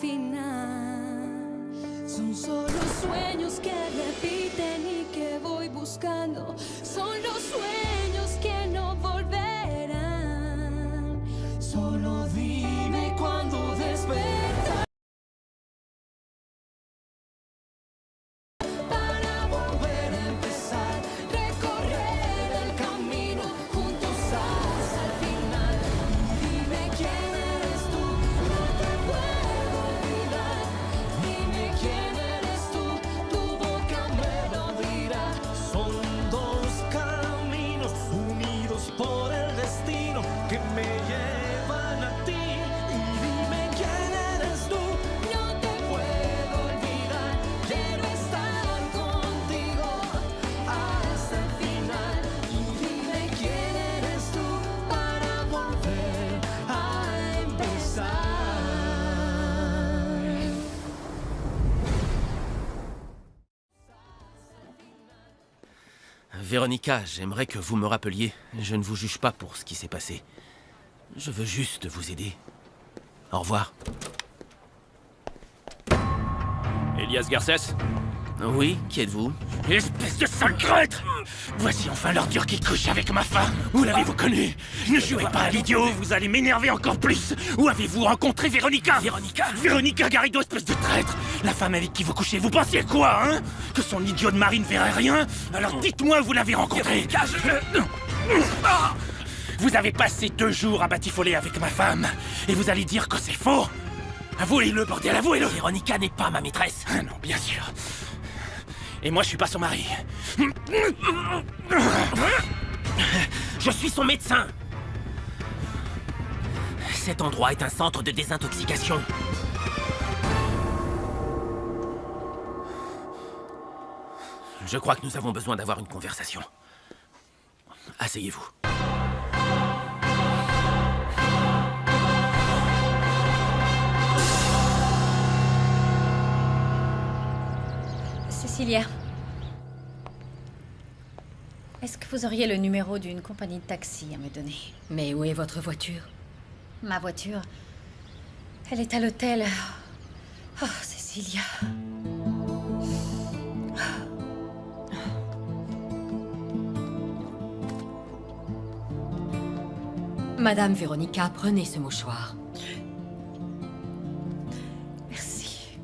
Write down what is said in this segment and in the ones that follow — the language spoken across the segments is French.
final. Son solo sueños que repiten y que voy buscando. Son los sueños que no volverán. Solo dime cuándo despertar. Para volver a empezar, recorrer el camino juntos hasta el final. Dime quién eres tú, no te puedo olvidar. Dime quién eres tú, tu boca me lo dirá. Son dos caminos unidos por el destino que me llevan a ti. Y dime quién eres tú. No te puedo olvidar, quiero estar contigo hasta el final. Y dime quién eres tú para volver a empezar. Véronica, j'aimerais que vous me rappeliez. Je ne vous juge pas pour ce qui s'est passé. Je veux juste vous aider. Au revoir. Elias Garcès? Oui, qui êtes-vous? Espèce de sale crête! Voici enfin l'ordure qui couche avec ma femme. Où l'avez-vous connu? Ne jouez pas à l'idiot, vous allez m'énerver encore plus. Où avez-vous rencontré Véronica? Véronica Garrido, espèce de traître. La femme avec qui vous couchez, vous pensiez quoi, hein? Que son idiot de mari ne verrait rien? Alors dites-moi où vous l'avez rencontré. Vous avez passé 2 jours à batifoler avec ma femme. Et vous allez dire que c'est faux? Avouez-le, bordel, avouez-le. Véronica n'est pas ma maîtresse. Ah non, bien sûr. Et moi, je suis pas son mari. Je suis son médecin. Cet endroit est un centre de désintoxication. Je crois que nous avons besoin d'avoir une conversation. Asseyez-vous. Cécilia, est-ce que vous auriez le numéro d'une compagnie de taxi à me donner? Mais où est votre voiture? Ma voiture, elle est à l'hôtel. Oh, Cécilia. Madame Véronica, prenez ce mouchoir. Merci.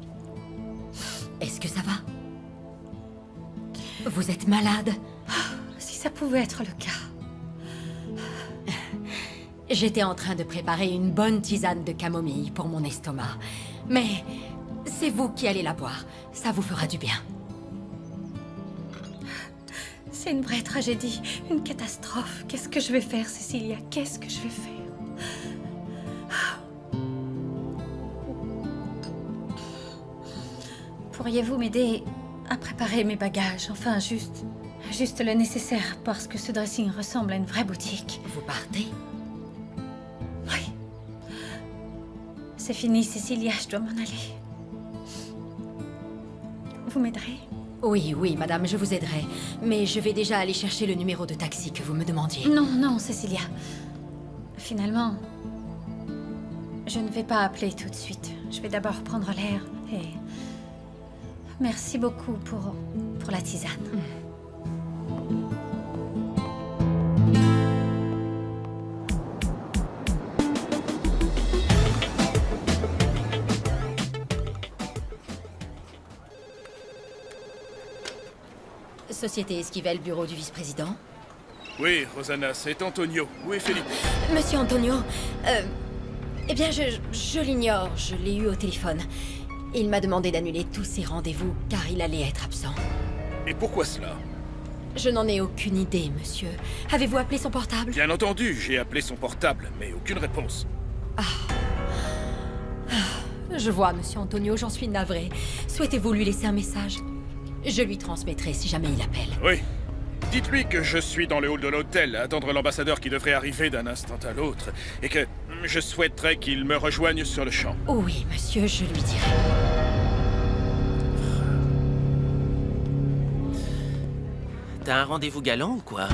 Est-ce que ça va? Vous êtes malade? Si ça pouvait être le cas. J'étais en train de préparer une bonne tisane de camomille pour mon estomac. Mais c'est vous qui allez la boire. Ça vous fera du bien. C'est une vraie tragédie, une catastrophe. Qu'est-ce que je vais faire, Cécilia? Qu'est-ce que je vais faire? Pourriez-vous m'aider à préparer mes bagages? Enfin, juste le nécessaire, parce que ce dressing ressemble à une vraie boutique. Vous partez? Oui. C'est fini, Cécilia, je dois m'en aller. Vous m'aiderez? Oui, oui, madame, je vous aiderai. Mais je vais déjà aller chercher le numéro de taxi que vous me demandiez. Non, non, Cécilia. Finalement, je ne vais pas appeler tout de suite. Je vais d'abord prendre l'air et... Merci beaucoup pour la tisane. Société Esquivel, bureau du vice-président. Oui, Rosanna, c'est Antonio. Où est Philippe? Monsieur Antonio, eh bien, je l'ignore. Je l'ai eu au téléphone. Il m'a demandé d'annuler tous ses rendez-vous, car il allait être absent. Et pourquoi cela? Je n'en ai aucune idée, monsieur. Avez-vous appelé son portable? Bien entendu, j'ai appelé son portable, mais aucune réponse. Je vois, monsieur Antonio, j'en suis navrée. Souhaitez-vous lui laisser un message? Je lui transmettrai si jamais il appelle. Oui. Dites-lui que je suis dans le hall de l'hôtel à attendre l'ambassadeur qui devrait arriver d'un instant à l'autre, et que je souhaiterais qu'il me rejoigne sur le champ. Oui, monsieur, je lui dirai. T'as un rendez-vous galant ou quoi?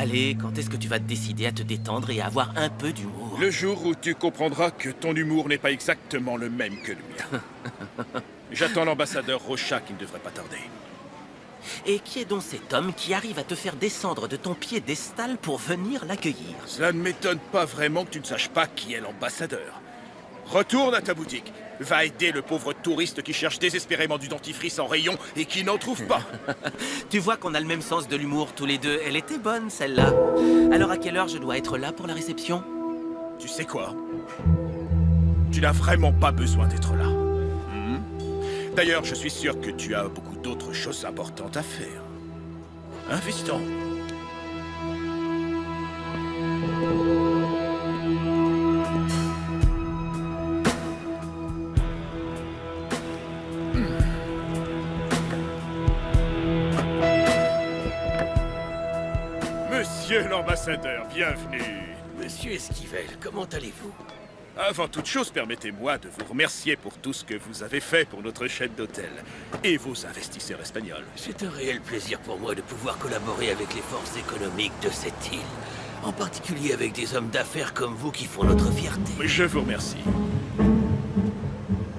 Allez, quand est-ce que tu vas te décider à te détendre et à avoir un peu d'humour? Le jour où tu comprendras que ton humour n'est pas exactement le même que le mien. J'attends l'ambassadeur Rocha qui ne devrait pas tarder. Et qui est donc cet homme qui arrive à te faire descendre de ton piédestal pour venir l'accueillir? Cela ne m'étonne pas vraiment que tu ne saches pas qui est l'ambassadeur. Retourne à ta boutique. Va aider le pauvre touriste qui cherche désespérément du dentifrice en rayon et qui n'en trouve pas. Tu vois qu'on a le même sens de l'humour tous les deux. Elle était bonne, celle-là. Alors à quelle heure je dois être là pour la réception? Tu sais quoi? Tu n'as vraiment pas besoin d'être là. Hmm? D'ailleurs, je suis sûr que tu as beaucoup d'autres choses importantes à faire. Hein, fiston? Monsieur l'ambassadeur, bienvenue. Monsieur Esquivel, comment allez-vous? Avant toute chose, permettez-moi de vous remercier pour tout ce que vous avez fait pour notre chaîne d'hôtel et vos investisseurs espagnols. C'est un réel plaisir pour moi de pouvoir collaborer avec les forces économiques de cette île. En particulier avec des hommes d'affaires comme vous qui font notre fierté. Je vous remercie.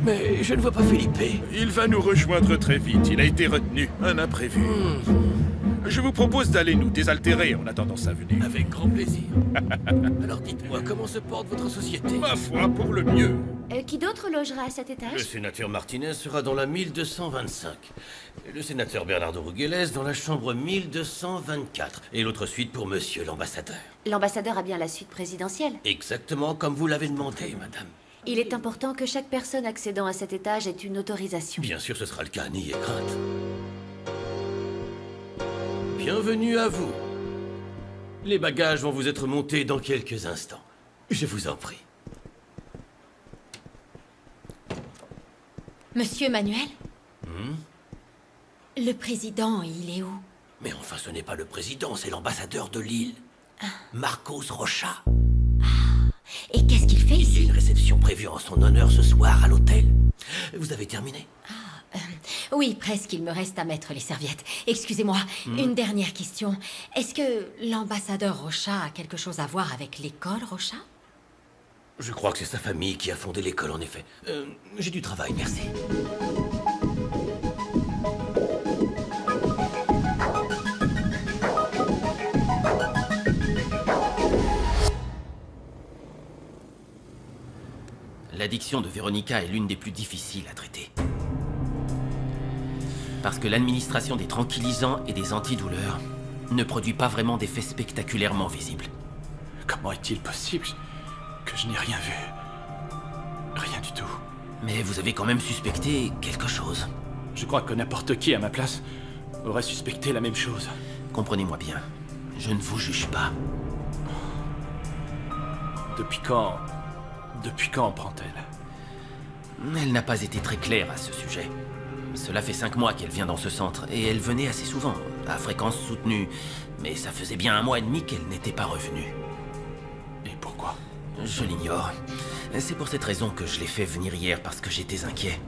Mais je ne vois pas Felipe. Il va nous rejoindre très vite. Il a été retenu. Un imprévu. Je vous propose d'aller nous désaltérer en attendant sa venue. Avec grand plaisir. Alors dites-moi, comment se porte votre société? Ma foi, pour le mieux. Qui d'autre logera à cet Le étage? sénateur Martinez sera dans la 1225. Et le sénateur Bernardo Rugueles dans la chambre 1224. Et l'autre suite pour monsieur l'ambassadeur. L'ambassadeur a bien la suite présidentielle. Exactement comme vous l'avez demandé, madame. Il est important que chaque personne accédant à cet étage ait une autorisation. Bien sûr, ce sera le cas, n'ayez crainte. Bienvenue à vous. Les bagages vont vous être montés dans quelques instants. Je vous en prie. Monsieur Manuel? Le président, il est où? Mais enfin, ce n'est pas le président, c'est l'ambassadeur de l'île. Marcos Rocha. Et qu'est-ce qu'il fait Il y a ici? une réception prévue en son honneur ce soir à l'hôtel. Vous avez terminé? Oui, presque, il me reste à mettre les serviettes. Excusez-moi, une dernière question. Est-ce que l'ambassadeur Rocha a quelque chose à voir avec l'école Rocha? Je crois que c'est sa famille qui a fondé l'école, en effet. J'ai du travail, merci. L'addiction de Véronica est l'une des plus difficiles à traiter. Parce que l'administration des tranquillisants et des antidouleurs ne produit pas vraiment d'effets spectaculairement visibles. Comment est-il possible que je n'ai rien vu? Rien du tout. Mais vous avez quand même suspecté quelque chose. Je crois que n'importe qui à ma place aurait suspecté la même chose. Comprenez-moi bien, je ne vous juge pas. Depuis quand prend-elle? Elle n'a pas été très claire à ce sujet. Cela fait 5 mois qu'elle vient dans ce centre, et elle venait assez souvent, à fréquence soutenue. Mais ça faisait bien 1 mois et demi qu'elle n'était pas revenue. Et pourquoi? Je l'ignore. C'est pour cette raison que je l'ai fait venir hier, parce que j'étais inquiet.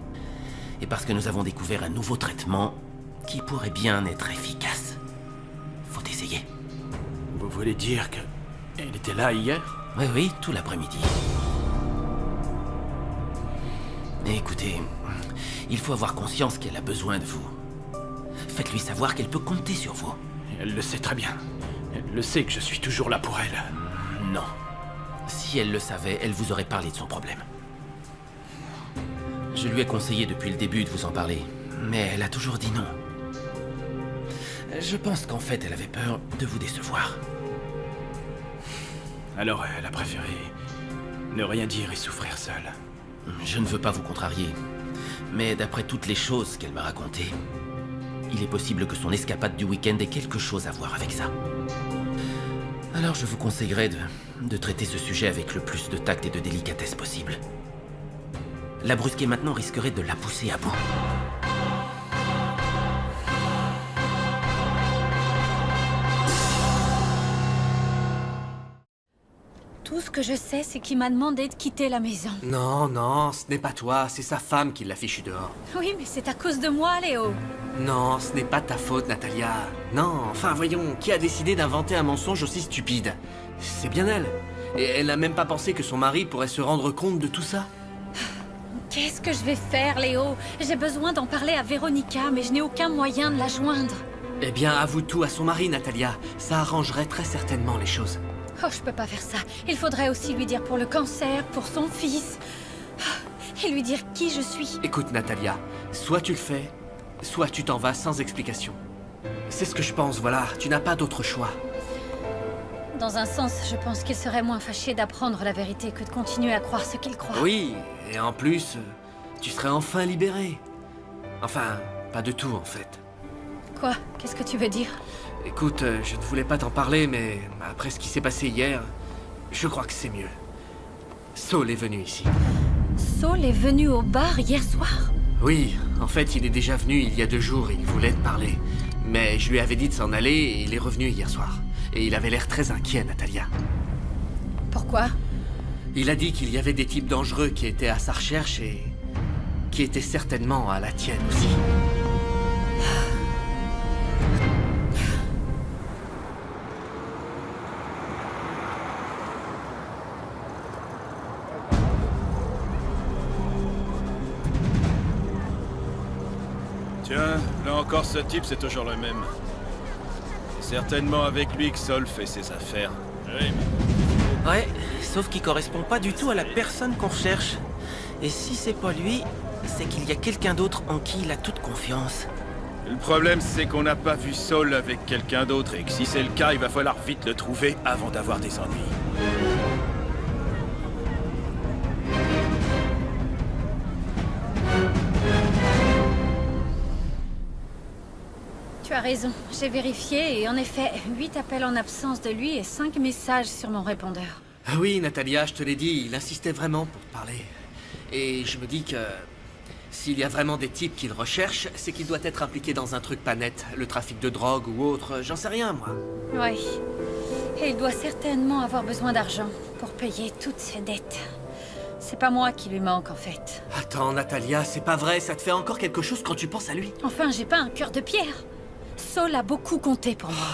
Et parce que nous avons découvert un nouveau traitement qui pourrait bien être efficace. Faut essayer. Vous voulez dire que elle était là hier? Oui, oui, tout l'après-midi. Mais écoutez, il faut avoir conscience qu'elle a besoin de vous. Faites-lui savoir qu'elle peut compter sur vous. Elle le sait très bien. Elle le sait que je suis toujours là pour elle. Non. Si elle le savait, elle vous aurait parlé de son problème. Je lui ai conseillé depuis le début de vous en parler, mais elle a toujours dit non. Je pense qu'en fait, elle avait peur de vous décevoir. Alors elle a préféré ne rien dire et souffrir seule. Je ne veux pas vous contrarier, mais d'après toutes les choses qu'elle m'a racontées, il est possible que son escapade du week-end ait quelque chose à voir avec ça. Alors je vous conseillerais de traiter ce sujet avec le plus de tact et de délicatesse possible. La brusquer maintenant risquerait de la pousser à bout. Tout ce que je sais, c'est qu'il m'a demandé de quitter la maison. Non, non, ce n'est pas toi, c'est sa femme qui l'a fichu dehors. Oui, mais c'est à cause de moi, Léo. Non, ce n'est pas ta faute, Natalia. Non, enfin voyons, qui a décidé d'inventer un mensonge aussi stupide? C'est bien elle. Et elle n'a même pas pensé que son mari pourrait se rendre compte de tout ça. Qu'est-ce que je vais faire, Léo? J'ai besoin d'en parler à Véronica, mais je n'ai aucun moyen de la joindre. Eh bien, avoue tout à son mari, Natalia. Ça arrangerait très certainement les choses. Oh, je peux pas faire ça. Il faudrait aussi lui dire pour le cancer, pour son fils. Et lui dire qui je suis. Écoute, Natalia, soit tu le fais, soit tu t'en vas sans explication. C'est ce que je pense, voilà, tu n'as pas d'autre choix. Dans un sens, je pense qu'il serait moins fâché d'apprendre la vérité que de continuer à croire ce qu'il croit. Oui, et en plus, tu serais enfin libérée. Enfin, pas de tout en fait. Quoi? Qu'est-ce que tu veux dire? Écoute, je ne voulais pas t'en parler, mais après ce qui s'est passé hier, je crois que c'est mieux. Saul est venu ici. Saul est venu au bar hier soir? Oui, en fait, il est déjà venu il y a 2 jours et il voulait te parler. Mais je lui avais dit de s'en aller et il est revenu hier soir. Et il avait l'air très inquiet, Natalia. Pourquoi? Il a dit qu'il y avait des types dangereux qui étaient à sa recherche et qui étaient certainement à la tienne aussi. Tiens, là encore ce type, c'est toujours le même. C'est certainement avec lui que Saul fait ses affaires. Oui, mais... Ouais, sauf qu'il correspond pas du tout à la personne qu'on recherche. Et si c'est pas lui, c'est qu'il y a quelqu'un d'autre en qui il a toute confiance. Le problème, c'est qu'on n'a pas vu Saul avec quelqu'un d'autre et que si c'est le cas, il va falloir vite le trouver avant d'avoir des ennuis. Tu as raison, j'ai vérifié et en effet, 8 appels en absence de lui et 5 messages sur mon répondeur. Ah oui, Natalia, je te l'ai dit, il insistait vraiment pour te parler. Et je me dis que s'il y a vraiment des types qu'il recherche, c'est qu'il doit être impliqué dans un truc pas net, le trafic de drogue ou autre, j'en sais rien moi. Oui. Et il doit certainement avoir besoin d'argent pour payer toutes ses dettes. C'est pas moi qui lui manque en fait. Attends, Natalia, c'est pas vrai, ça te fait encore quelque chose quand tu penses à lui. Enfin, j'ai pas un cœur de pierre. Saul a beaucoup compté pour moi.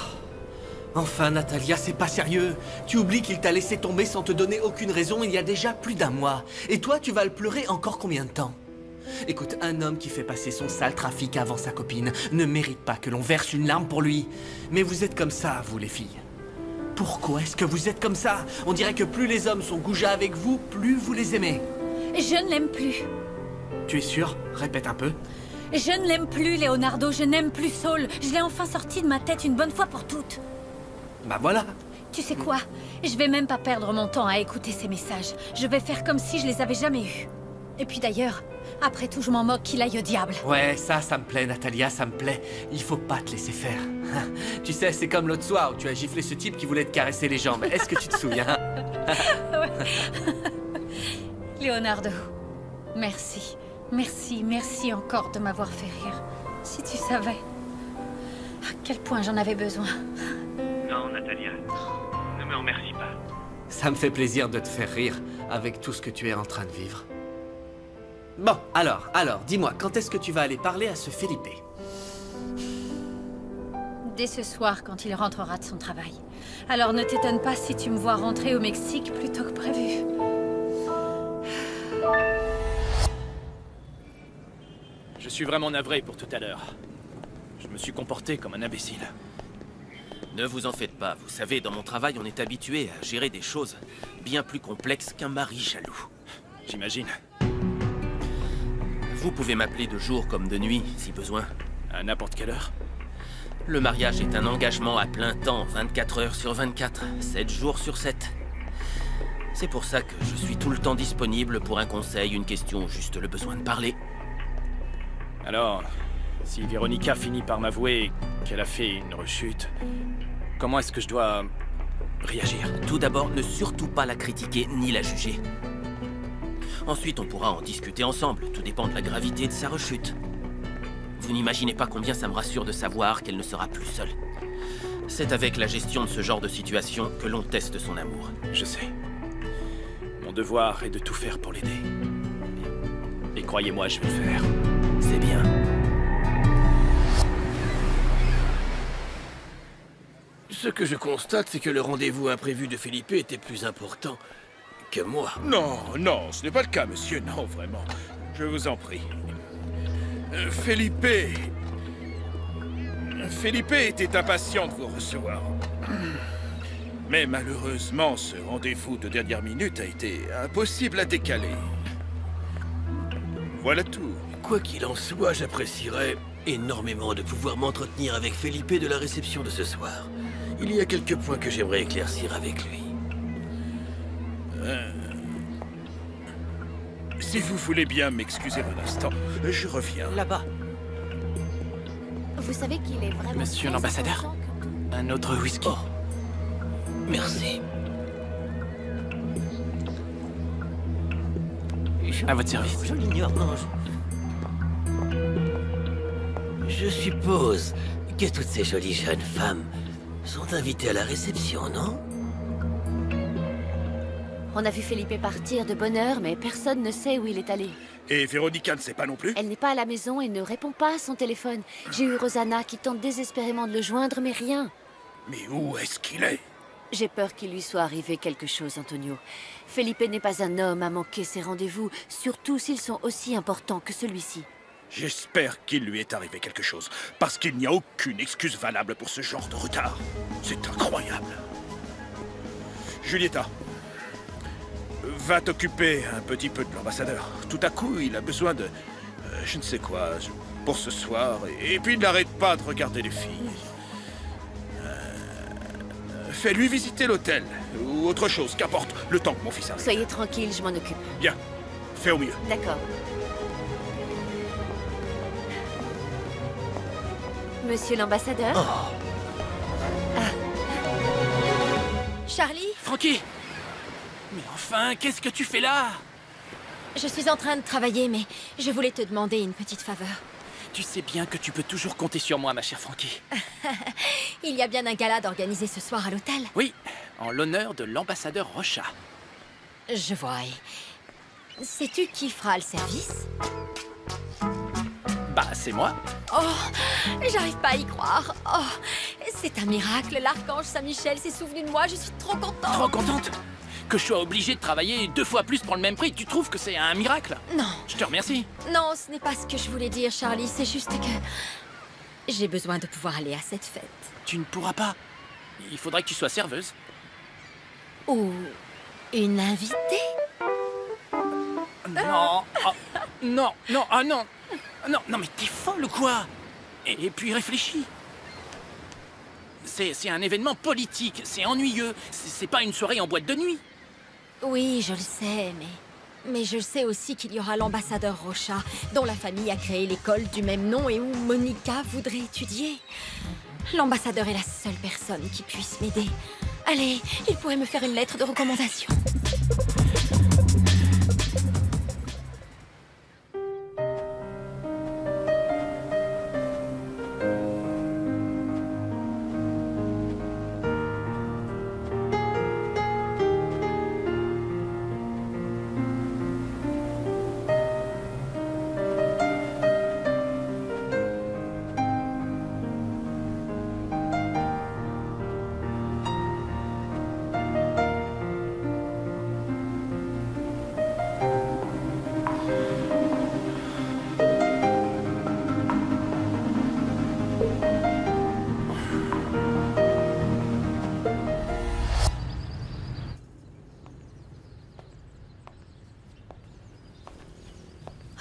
Enfin, Natalia, c'est pas sérieux. Tu oublies qu'il t'a laissé tomber sans te donner aucune raison il y a déjà plus d'1 mois. Et toi, tu vas le pleurer encore combien de temps? Écoute, un homme qui fait passer son sale trafic avant sa copine ne mérite pas que l'on verse une larme pour lui. Mais vous êtes comme ça, vous les filles. Pourquoi est-ce que vous êtes comme ça? On dirait que plus les hommes sont goujats avec vous, plus vous les aimez. Je ne l'aime plus. Tu es sûr? Répète un peu. Je ne l'aime plus, Leonardo. Je n'aime plus Saul. Je l'ai enfin sorti de ma tête une bonne fois pour toutes. Bah voilà. Tu sais quoi? Je vais même pas perdre mon temps à écouter ces messages. Je vais faire comme si je les avais jamais eus. Et puis d'ailleurs, après tout, je m'en moque qu'il aille au diable. Ouais, ça me plaît, Natalia, ça me plaît. Il faut pas te laisser faire. Tu sais, c'est comme l'autre soir où tu as giflé ce type qui voulait te caresser les jambes. Est-ce que tu te souviens? Leonardo, merci. Merci encore de m'avoir fait rire. Si tu savais à quel point j'en avais besoin. Non, Natalia. Ne me remercie pas. Ça me fait plaisir de te faire rire avec tout ce que tu es en train de vivre. Bon, alors, dis-moi, quand est-ce que tu vas aller parler à ce Felipe? Dès ce soir, quand il rentrera de son travail. Alors ne t'étonne pas si tu me vois rentrer au Mexique plus tôt que prévu. Je suis vraiment navré pour tout à l'heure. Je me suis comporté comme un imbécile. Ne vous en faites pas, vous savez, dans mon travail, on est habitué à gérer des choses bien plus complexes qu'un mari jaloux. J'imagine. Vous pouvez m'appeler de jour comme de nuit, si besoin. À n'importe quelle heure. Le mariage est un engagement à plein temps, 24 heures sur 24, 7 jours sur 7. C'est pour ça que je suis tout le temps disponible pour un conseil, une question ou juste le besoin de parler. Alors, si Véronica finit par m'avouer qu'elle a fait une rechute, comment est-ce que je dois réagir? Tout d'abord, ne surtout pas la critiquer ni la juger. Ensuite, on pourra en discuter ensemble, tout dépend de la gravité de sa rechute. Vous n'imaginez pas combien ça me rassure de savoir qu'elle ne sera plus seule. C'est avec la gestion de ce genre de situation que l'on teste son amour. Je sais. devoir est de tout faire pour l'aider. Et croyez-moi, je vais le faire. C'est bien. Ce que je constate, c'est que le rendez-vous imprévu de Felipe était plus important que moi. Non, non, ce n'est pas le cas, monsieur. Non, vraiment. Je vous en prie. Felipe était impatient de vous recevoir. Mais malheureusement, ce rendez-vous de dernière minute a été impossible à décaler. Voilà tout. Quoi qu'il en soit, j'apprécierais énormément de pouvoir m'entretenir avec Felipe de la réception de ce soir. Il y a quelques points que j'aimerais éclaircir avec lui. Si vous voulez bien m'excuser un instant, je reviens. Là-bas. Vous savez qu'il est vraiment... Monsieur très l'ambassadeur, important que- un autre whisky. Oh. Merci. À votre service. Je l'ignore, non. Je suppose que toutes ces jolies jeunes femmes sont invitées à la réception, non? On a vu Felipe partir de bonne heure, mais personne ne sait où il est allé. Et Véronica ne sait pas non plus? Elle n'est pas à la maison et ne répond pas à son téléphone. J'ai eu Rosanna qui tente désespérément de le joindre, mais rien. Mais où est-ce qu'il est? J'ai peur qu'il lui soit arrivé quelque chose, Antonio. Felipe n'est pas un homme à manquer ses rendez-vous, surtout s'ils sont aussi importants que celui-ci. J'espère qu'il lui est arrivé quelque chose, parce qu'il n'y a aucune excuse valable pour ce genre de retard. C'est incroyable. Julieta, va t'occuper un petit peu de l'ambassadeur. Tout à coup, il a besoin de... je ne sais quoi, pour ce soir. Et puis, il n'arrête pas de regarder les filles. Fais-lui visiter l'hôtel, ou autre chose, qu'importe, le temps que mon fils arrive. Soyez tranquille, je m'en occupe. Bien, fais au mieux. D'accord. Monsieur l'ambassadeur? Charlie, Frankie! Mais enfin, qu'est-ce que tu fais là? je suis en train de travailler, mais je voulais te demander une petite faveur. Tu sais bien que tu peux toujours compter sur moi, ma chère Frankie. Il y a bien un gala d'organiser ce soir à l'hôtel. Oui, en l'honneur de l'ambassadeur Rocha. Je vois. Et sais-tu qui fera le service? Bah, c'est moi. Oh, j'arrive pas à y croire. Oh, c'est un miracle. L'archange Saint-Michel s'est souvenu de moi. Je suis trop contente. Trop contente? Que je sois obligé de travailler 2 fois plus pour le même prix, tu trouves que c'est un miracle? Non, Je te remercie. non, ce n'est pas ce que je voulais dire, Charlie. C'est juste que j'ai besoin de pouvoir aller à cette fête. Tu ne pourras pas. Il faudrait que tu sois serveuse. Ou une invitée? Non. Oh, non, non, ah non. Non, non, mais t'es folle ou quoi? Et puis réfléchis. C'est un événement politique, c'est ennuyeux. C'est pas une soirée en boîte de nuit. Oui, je le sais, mais je sais aussi qu'il y aura l'ambassadeur Rocha, dont la famille a créé l'école du même nom et où Monica voudrait étudier. L'ambassadeur est la seule personne qui puisse m'aider. Allez, il pourrait me faire une lettre de recommandation.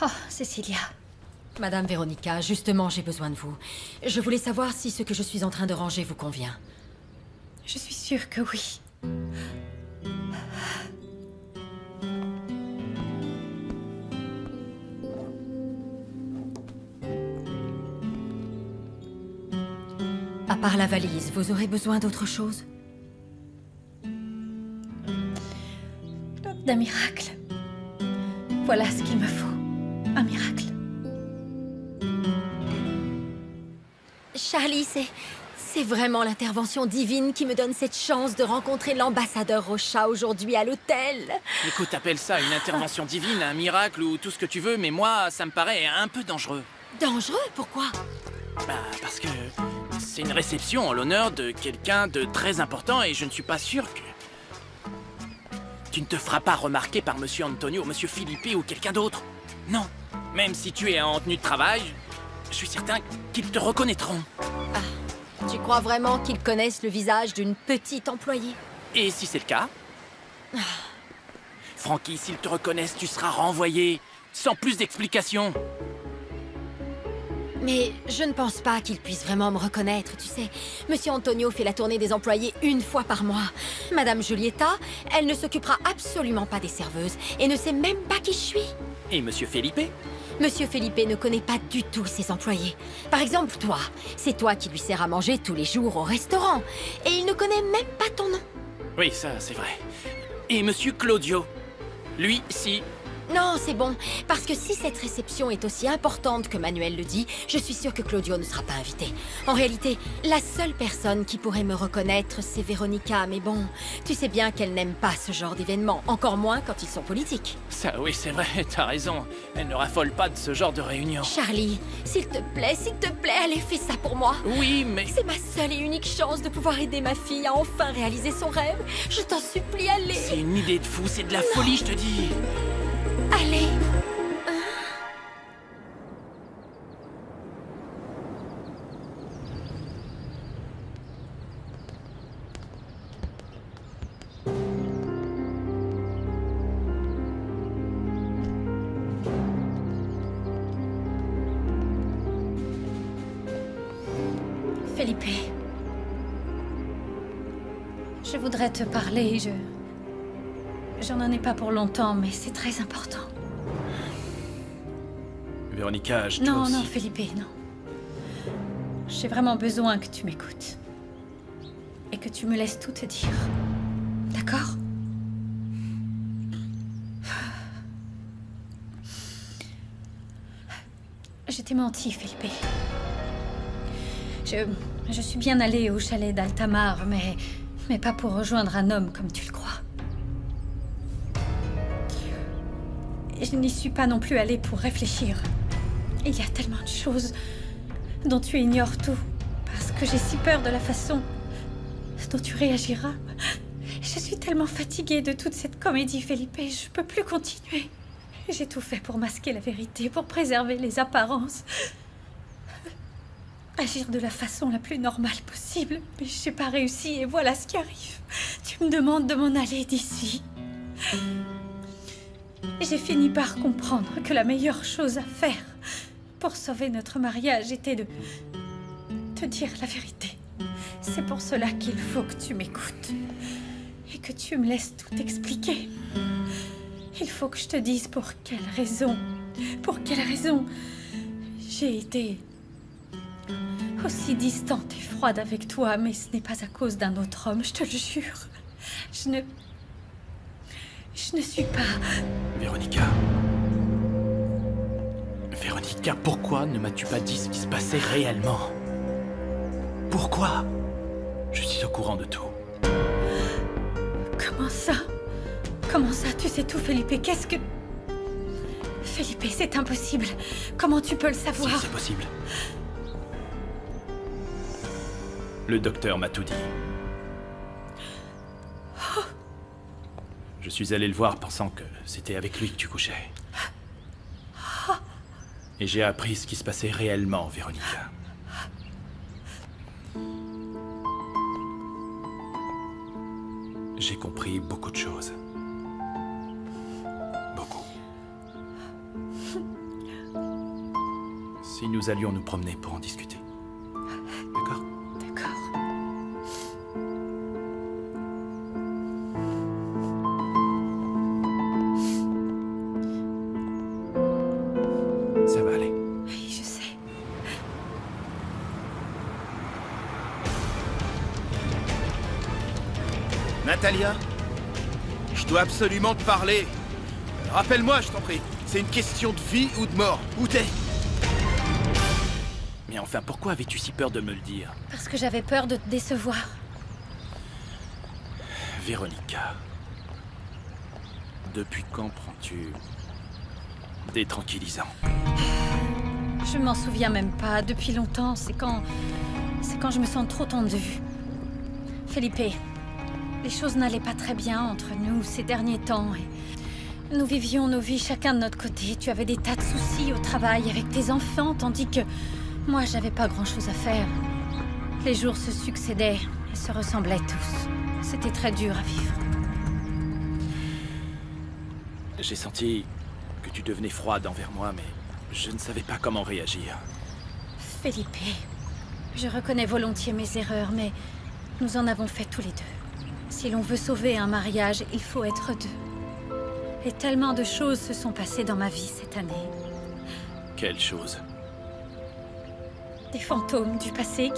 Oh, Cecilia. Madame Véronica, justement, j'ai besoin de vous. Je voulais savoir si ce que je suis en train de ranger vous convient. Je suis sûre que oui. À part la valise, vous aurez besoin d'autre chose? D'un miracle. Voilà ce qu'il me faut. Un miracle. Charlie, C'est vraiment l'intervention divine qui me donne cette chance de rencontrer l'ambassadeur Rocha aujourd'hui à l'hôtel. Écoute, appelle ça une intervention divine, un miracle ou tout ce que tu veux, mais moi, ça me paraît un peu dangereux. Dangereux? Pourquoi? Bah, parce que c'est une réception en l'honneur de quelqu'un de très important et je ne suis pas sûr que... Tu ne te feras pas remarquer par Monsieur Antonio, Monsieur Felipe ou quelqu'un d'autre. Non. Même si tu es en tenue de travail, je suis certain qu'ils te reconnaîtront. Tu crois vraiment qu'ils connaissent le visage d'une petite employée? Et si c'est le cas? Frankie, s'ils te reconnaissent, tu seras renvoyé, sans plus d'explications. Mais je ne pense pas qu'ils puissent vraiment me reconnaître, tu sais. Monsieur Antonio fait la tournée des employés une fois par mois. Madame Julieta, elle ne s'occupera absolument pas des serveuses et ne sait même pas qui je suis. Et Monsieur Felipe? Monsieur Felipe ne connaît pas du tout ses employés. Par exemple, toi. C'est toi qui lui sers à manger tous les jours au restaurant. Et il ne connaît même pas ton nom. Oui, ça, c'est vrai. Et Monsieur Claudio? Lui, si... Non, c'est bon. Parce que si cette réception est aussi importante que Manuel le dit, je suis sûre que Claudio ne sera pas invité. En réalité, la seule personne qui pourrait me reconnaître, c'est Véronica. Mais bon, tu sais bien qu'elle n'aime pas ce genre d'événements. Encore moins quand ils sont politiques. Ça, oui, c'est vrai, t'as raison. Elle ne raffole pas de ce genre de réunion. Charlie, s'il te plaît, allez, fais ça pour moi. Oui, mais... C'est ma seule et unique chance de pouvoir aider ma fille à enfin réaliser son rêve. Je t'en supplie, allez. C'est une idée de fou, c'est de la folie, je te dis. Allez. Felipe. Je voudrais te parler, J'en ai pas pour longtemps, mais c'est très important. Véronica, je dois Non, aussi... non, Felipe, non. J'ai vraiment besoin que tu m'écoutes. Et que tu me laisses tout te dire. D'accord? Je t'ai menti, Felipe. Je suis bien allée au chalet d'Altamar, mais pas pour rejoindre un homme comme tu le crois. Je n'y suis pas non plus allée pour réfléchir. Il y a tellement de choses dont tu ignores tout, parce que j'ai si peur de la façon dont tu réagiras. Je suis tellement fatiguée de toute cette comédie, Felipe, je peux plus continuer. J'ai tout fait pour masquer la vérité, pour préserver les apparences. Agir de la façon la plus normale possible, mais j'ai pas réussi et voilà ce qui arrive. Tu me demandes de m'en aller d'ici. J'ai fini par comprendre que la meilleure chose à faire pour sauver notre mariage était de te dire la vérité. C'est pour cela qu'il faut que tu m'écoutes et que tu me laisses tout expliquer. Il faut que je te dise pour quelle raison j'ai été aussi distante et froide avec toi, mais ce n'est pas à cause d'un autre homme, je te le jure. Je ne suis pas... Véronica, pourquoi ne m'as-tu pas dit ce qui se passait réellement? Pourquoi? Je suis au courant de tout. Comment ça? Comment ça, tu sais tout, Felipe? Qu'est-ce que... Felipe, c'est impossible. Comment tu peux le savoir? Si, c'est possible. Le docteur m'a tout dit. Je suis allé le voir pensant que c'était avec lui que tu couchais. Et j'ai appris ce qui se passait réellement, Véronica. J'ai compris beaucoup de choses. Beaucoup. Si nous allions nous promener pour en discuter. D'accord? D'accord. Ça va aller. Oui, je sais. Natalia, je dois absolument te parler. Rappelle-moi, je t'en prie. C'est une question de vie ou de mort. Où t'es? Mais enfin, pourquoi avais-tu si peur de me le dire? Parce que j'avais peur de te décevoir. Véronica, depuis quand prends-tu des tranquillisants? Je m'en souviens même pas. Depuis longtemps, c'est quand je me sens trop tendue. Felipe, les choses n'allaient pas très bien entre nous ces derniers temps. Et nous vivions nos vies chacun de notre côté. Tu avais des tas de soucis au travail avec tes enfants, tandis que moi, j'avais pas grand-chose à faire. Les jours se succédaient et se ressemblaient tous. C'était très dur à vivre. J'ai senti que tu devenais froide envers moi, mais je ne savais pas comment réagir. Felipe, je reconnais volontiers mes erreurs, mais nous en avons fait tous les deux. Si l'on veut sauver un mariage, il faut être deux. Et tellement de choses se sont passées dans ma vie cette année. Quelle chose? Des fantômes du passé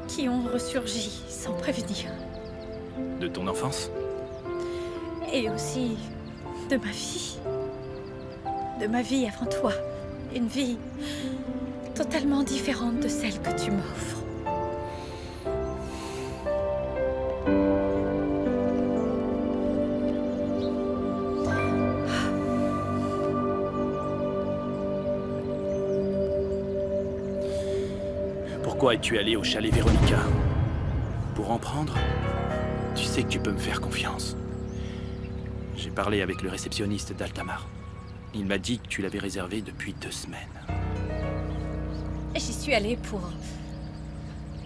qui ont ressurgi sans prévenir. De ton enfance? Et aussi de ma vie. De ma vie avant toi. Une vie totalement différente de celle que tu m'offres. Pourquoi es-tu allé au chalet Véronica? Pour en prendre? Tu sais que tu peux me faire confiance. J'ai parlé avec le réceptionniste d'Altamar. Il m'a dit que tu l'avais réservé depuis 2 semaines. J'y suis allée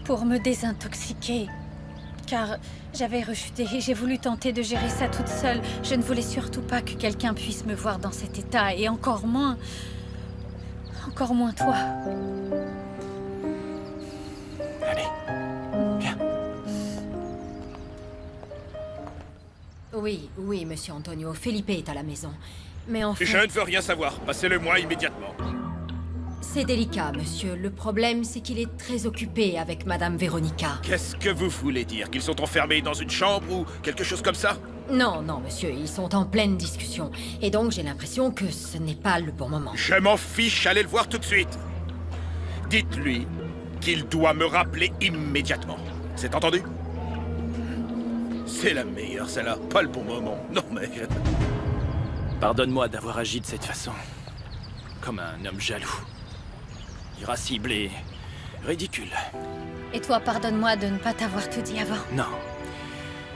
pour me désintoxiquer. Car j'avais rechuté et j'ai voulu tenter de gérer ça toute seule. Je ne voulais surtout pas que quelqu'un puisse me voir dans cet état. Et encore moins toi. Allez, viens. Oui, monsieur Antonio. Felipe est à la maison. Mais enfin... Je ne veux rien savoir. Passez-le-moi immédiatement. C'est délicat, monsieur. Le problème, c'est qu'il est très occupé avec Madame Véronica. Qu'est-ce que vous voulez dire? Qu'ils sont enfermés dans une chambre ou quelque chose comme ça? Non, monsieur, ils sont en pleine discussion. Et donc, j'ai l'impression que ce n'est pas le bon moment. Je m'en fiche, allez le voir tout de suite. Dites-lui qu'il doit me rappeler immédiatement. C'est entendu? C'est la meilleure, celle-là. Pas le bon moment. Non, mais... Pardonne-moi d'avoir agi de cette façon. Comme un homme jaloux. Irascible et ridicule. Et toi, pardonne-moi de ne pas t'avoir tout dit avant. Non.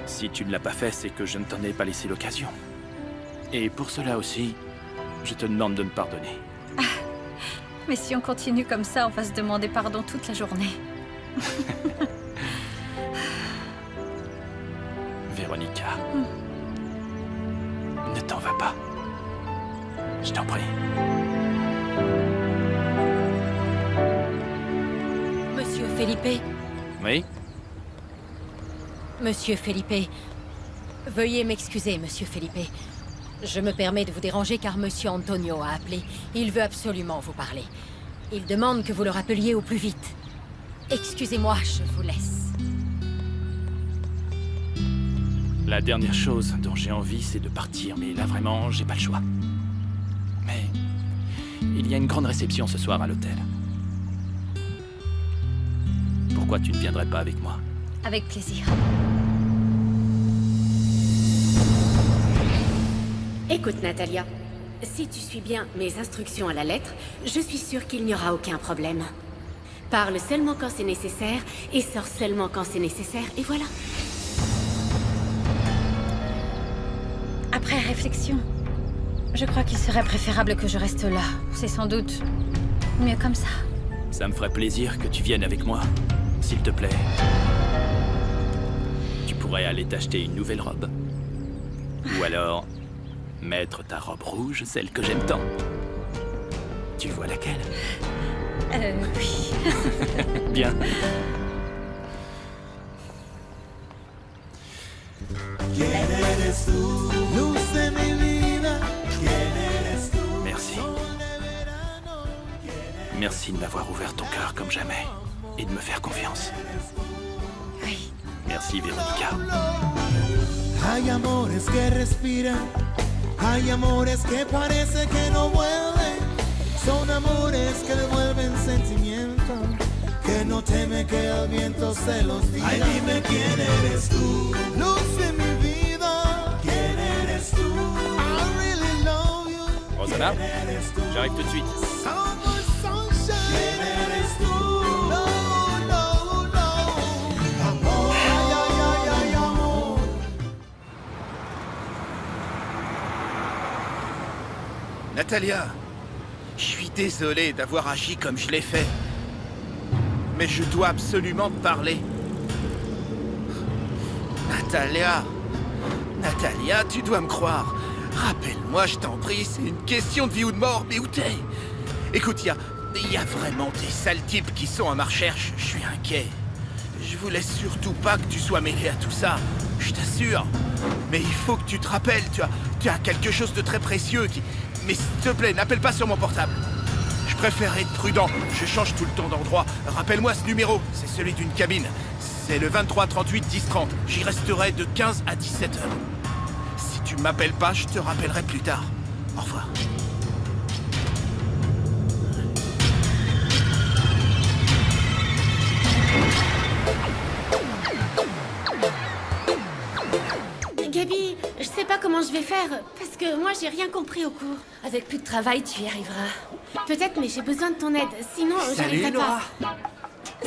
Si tu ne l'as pas fait, c'est que je ne t'en ai pas laissé l'occasion. Et pour cela aussi, je te demande de me pardonner. Mais si on continue comme ça, on va se demander pardon toute la journée. Véronica. Ne t'en va pas. Je t'en prie. Monsieur Felipe? Oui? Monsieur Felipe, veuillez m'excuser, monsieur Felipe. Je me permets de vous déranger car monsieur Antonio a appelé. Il veut absolument vous parler. Il demande que vous le rappeliez au plus vite. Excusez-moi, je vous laisse. La dernière chose dont j'ai envie, c'est de partir, mais là vraiment, j'ai pas le choix. Mais il y a une grande réception ce soir à l'hôtel. Pourquoi tu ne viendrais pas avec moi? Avec plaisir. Écoute, Natalia, si tu suis bien mes instructions à la lettre, je suis sûre qu'il n'y aura aucun problème. Parle seulement quand c'est nécessaire et sors seulement quand c'est nécessaire, et voilà. Après réflexion, je crois qu'il serait préférable que je reste là. C'est sans doute mieux comme ça. Ça me ferait plaisir que tu viennes avec moi, s'il te plaît. Tu pourrais aller t'acheter une nouvelle robe. Ou alors, mettre ta robe rouge, celle que j'aime tant. Tu vois laquelle? Oui. Bien. Merci. Merci de m'avoir ouvert ton cœur comme jamais et de me faire confiance. Oui. Merci, Véronica. Hay amores que respiran, hay amores que parece que no vuelven. Son amores que devuelven sentimiento, que no teme que el viento se los diga. Ay, dime quién eres tú, luz de mi vida. ¿Quién eres tú? I really love you. Rosanna, j'arrive tout de suite. Summer sunshine. ¿Quién eres tú? No, no, no. Amor, ay, ay, ay, ay, amor. Natalia, je suis désolé d'avoir agi comme je l'ai fait. Mais je dois absolument te parler. Natalia, Natalia, tu dois me croire. Rappelle-moi, je t'en prie, c'est une question de vie ou de mort, mais où t'es? Écoute, il y a vraiment des sales types qui sont à ma recherche, je suis inquiet. Je voulais surtout pas que tu sois mêlé à tout ça, je t'assure. Mais il faut que tu te rappelles, tu as quelque chose de très précieux qui... Mais s'il te plaît, n'appelle pas sur mon portable. Je préfère être prudent, je change tout le temps d'endroit. Rappelle-moi ce numéro, c'est celui d'une cabine. C'est le 23 38 10 30. J'y resterai de 15 à 17 heures. Si tu m'appelles pas, je te rappellerai plus tard. Au revoir. Gabi, je sais pas comment je vais faire, parce que moi j'ai rien compris au cours. Avec plus de travail, tu y arriveras. Peut-être, mais j'ai besoin de ton aide, sinon Salut, j'arriverai Laura. pas.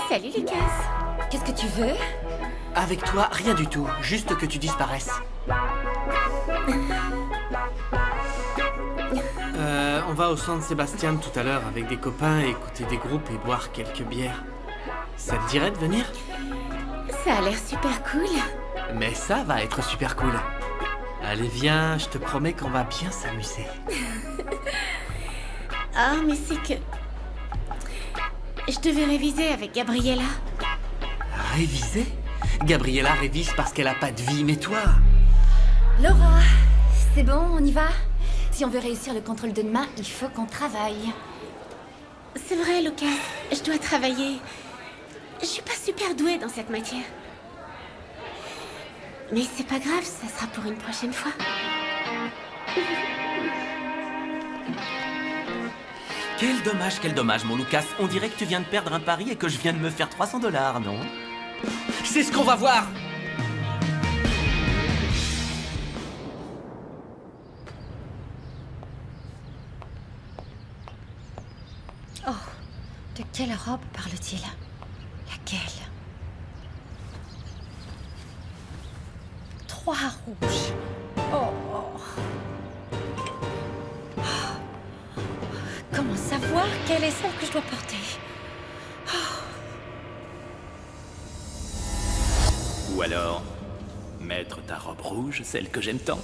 Salut Lucas. Qu'est-ce que tu veux? Avec toi, rien du tout. Juste que tu disparaisses. On va au San Sébastien tout à l'heure avec des copains, écouter des groupes et boire quelques bières. Ça te dirait de venir? Ça a l'air super cool. Mais ça va être super cool. Allez, viens, je te promets qu'on va bien s'amuser. Ah, mais c'est que... Je devais réviser avec Gabriella. Réviser? Gabriella révise parce qu'elle a pas de vie, mais toi... Laura, c'est bon, on y va? Si on veut réussir le contrôle de demain, il faut qu'on travaille. C'est vrai, Lucas, je dois travailler. Je suis pas super douée dans cette matière. Mais c'est pas grave, ça sera pour une prochaine fois. Quel dommage, mon Lucas. On dirait que tu viens de perdre un pari et que je viens de me faire $300, non? C'est ce qu'on va voir! Oh, de quelle robe parle-t-il? Laquelle? 3 rouges. Oh. Comment savoir quelle est celle que je dois porter? Ou alors, mettre ta robe rouge, celle que j'aime tant.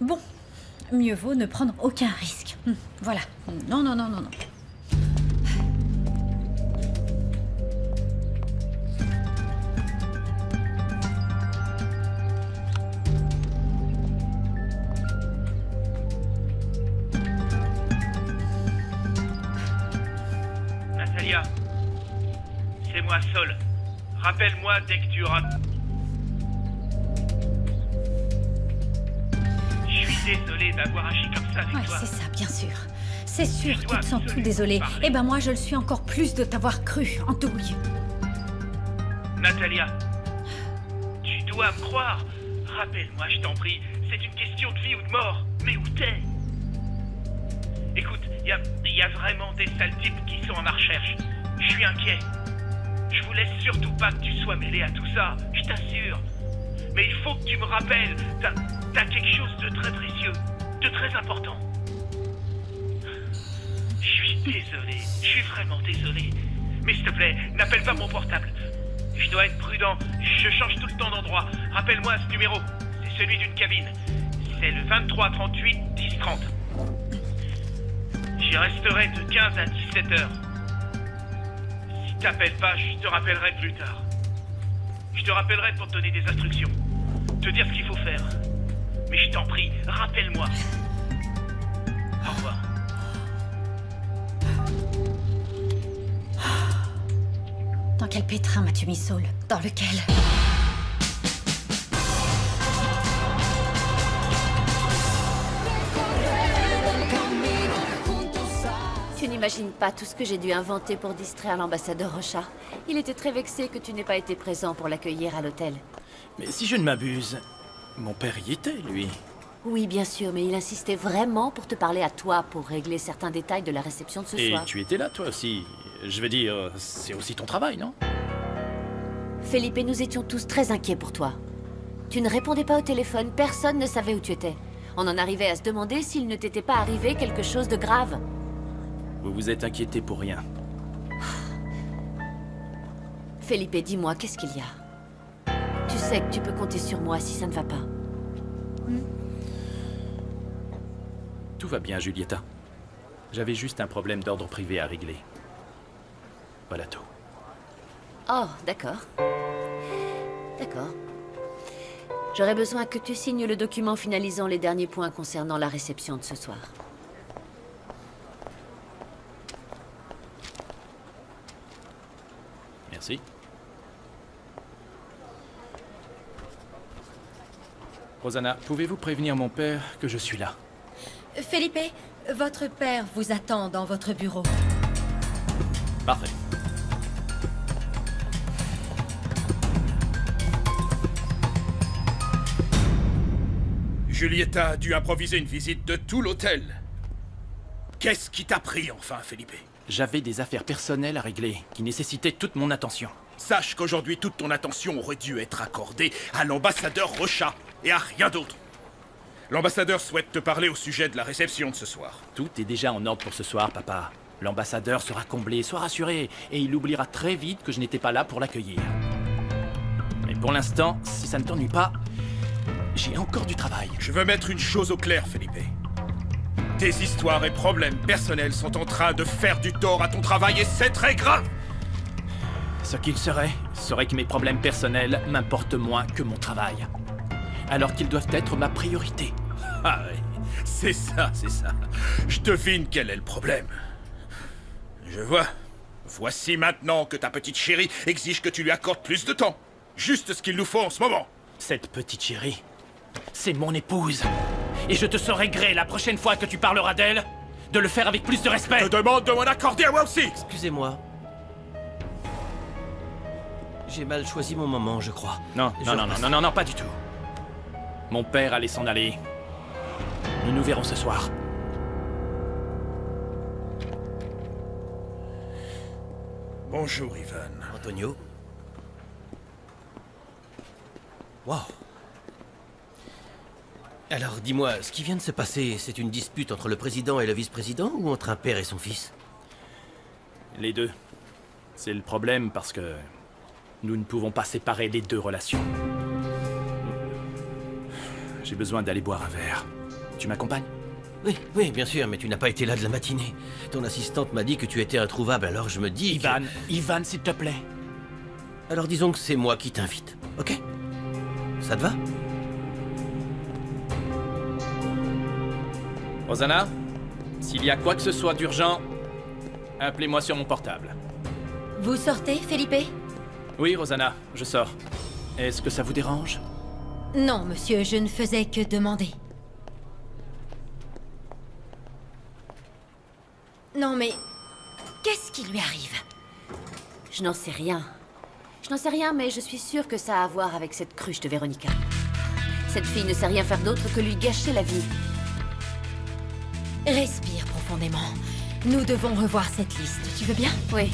Bon, mieux vaut ne prendre aucun risque. Voilà. Non. Natalia, c'est moi, Sol. Rappelle-moi dès que tu auras... Je suis désolé d'avoir agi comme ça avec Ouais, toi. c'est ça, bien sûr. C'est sûr, Je tu dois te sens tout absolument désolé. parler. Eh ben moi, je le suis encore plus de t'avoir cru, Andouille. Natalia, tu dois me croire. Rappelle-moi, je t'en prie, c'est une question de vie ou de mort. Mais où t'es? Écoute, il y a vraiment des sales types qui sont à ma recherche. Je suis inquiet. Je voulais surtout pas que tu sois mêlé à tout ça, je t'assure. Mais il faut que tu me rappelles, t'as quelque chose de très précieux, de très important. Je suis désolé, je suis vraiment désolé. Mais s'il te plaît, n'appelle pas mon portable. Je dois être prudent, je change tout le temps d'endroit. Rappelle-moi ce numéro, c'est celui d'une cabine. C'est le 23 38 10 30. J'y resterai de 15 à 17 heures. Si t'appelles pas, je te rappellerai plus tard. Je te rappellerai pour te donner des instructions. Te dire ce qu'il faut faire. Mais je t'en prie, rappelle-moi. Au revoir. Dans quel pétrin m'as-tu mis, Saul? Dans lequel? n'imagines pas tout ce que j'ai dû inventer pour distraire l'ambassadeur Rocha. Il était très vexé que tu n'aies pas été présent pour l'accueillir à l'hôtel. Mais si je ne m'abuse, mon père y était, lui. Oui, bien sûr, mais il insistait vraiment pour te parler à toi, pour régler certains détails de la réception de ce Et soir. tu étais là, toi aussi. Je veux dire, c'est aussi ton travail, non? Felipe, nous étions tous très inquiets pour toi. Tu ne répondais pas au téléphone, personne ne savait où tu étais. On en arrivait à se demander s'il ne t'était pas arrivé quelque chose de grave. Vous vous êtes inquiété pour rien. Felipe, dis-moi, qu'est-ce qu'il y a? Tu sais que tu peux compter sur moi si ça ne va pas. Tout va bien, Julieta. J'avais juste un problème d'ordre privé à régler. Voilà tout. Oh, d'accord. D'accord. J'aurais besoin que tu signes le document finalisant les derniers points concernant la réception de ce soir. Merci. Rosanna, pouvez-vous prévenir mon père que je suis là? Felipe, votre père vous attend dans votre bureau. Parfait. Julieta a dû improviser une visite de tout l'hôtel. Qu'est-ce qui t'a pris enfin, Felipe? J'avais des affaires personnelles à régler qui nécessitaient toute mon attention. Sache qu'aujourd'hui, toute ton attention aurait dû être accordée à l'ambassadeur Rocha et à rien d'autre. L'ambassadeur souhaite te parler au sujet de la réception de ce soir. Tout est déjà en ordre pour ce soir, papa. L'ambassadeur sera comblé, sois rassuré, et il oubliera très vite que je n'étais pas là pour l'accueillir. Mais pour l'instant, si ça ne t'ennuie pas, j'ai encore du travail. Je veux mettre une chose au clair, Felipe. Tes histoires et problèmes personnels sont en train de faire du tort à ton travail et c'est très grave. Ce qu'il serait que mes problèmes personnels m'importent moins que mon travail. Alors qu'ils doivent être ma priorité. Ah oui, c'est ça, c'est ça. Je devine quel est le problème. Je vois. Voici maintenant que ta petite chérie exige que tu lui accordes plus de temps. Juste ce qu'il nous faut en ce moment. Cette petite chérie, c'est mon épouse. Et je te saurai gré la prochaine fois que tu parleras d'elle, de le faire avec plus de respect. Je te demande de m'en accorder à moi aussi. Excusez-moi. J'ai mal choisi mon moment, je crois. Non, non, pas du tout. Mon père allait s'en aller. Nous nous verrons ce soir. Bonjour, Ivan. Antonio. Wow. Alors, dis-moi, ce qui vient de se passer, c'est une dispute entre le président et le vice-président ou entre un père et son fils? Les deux. C'est le problème parce que nous ne pouvons pas séparer les deux relations. J'ai besoin d'aller boire un verre. Tu m'accompagnes? Oui, bien sûr, mais tu n'as pas été là de la matinée. Ton assistante m'a dit que tu étais introuvable, alors je me dis... Ivan, s'il te plaît. Alors disons que c'est moi qui t'invite, ok? Ça te va? Rosanna, s'il y a quoi que ce soit d'urgent, appelez-moi sur mon portable. Vous sortez, Felipe? Oui, Rosanna, je sors. Est-ce que ça vous dérange? Non, monsieur, je ne faisais que demander. Non, mais... qu'est-ce qui lui arrive? Je n'en sais rien. Je n'en sais rien, mais je suis sûre que ça a à voir avec cette cruche de Véronica. Cette fille ne sait rien faire d'autre que lui gâcher la vie. Respire profondément. Nous devons revoir cette liste, tu veux bien? Oui.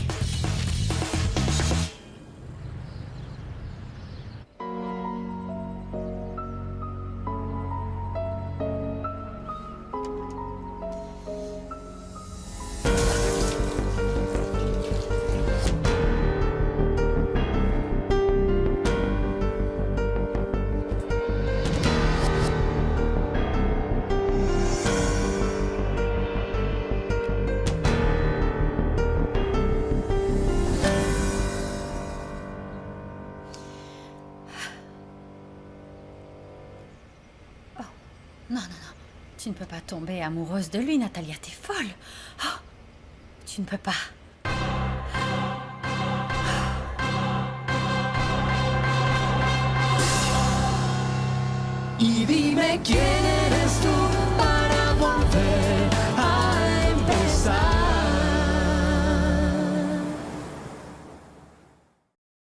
Non. Tu ne peux pas tomber amoureuse de lui, Natalia, t'es folle. Oh, tu ne peux pas. Y dime quién eres tú para volver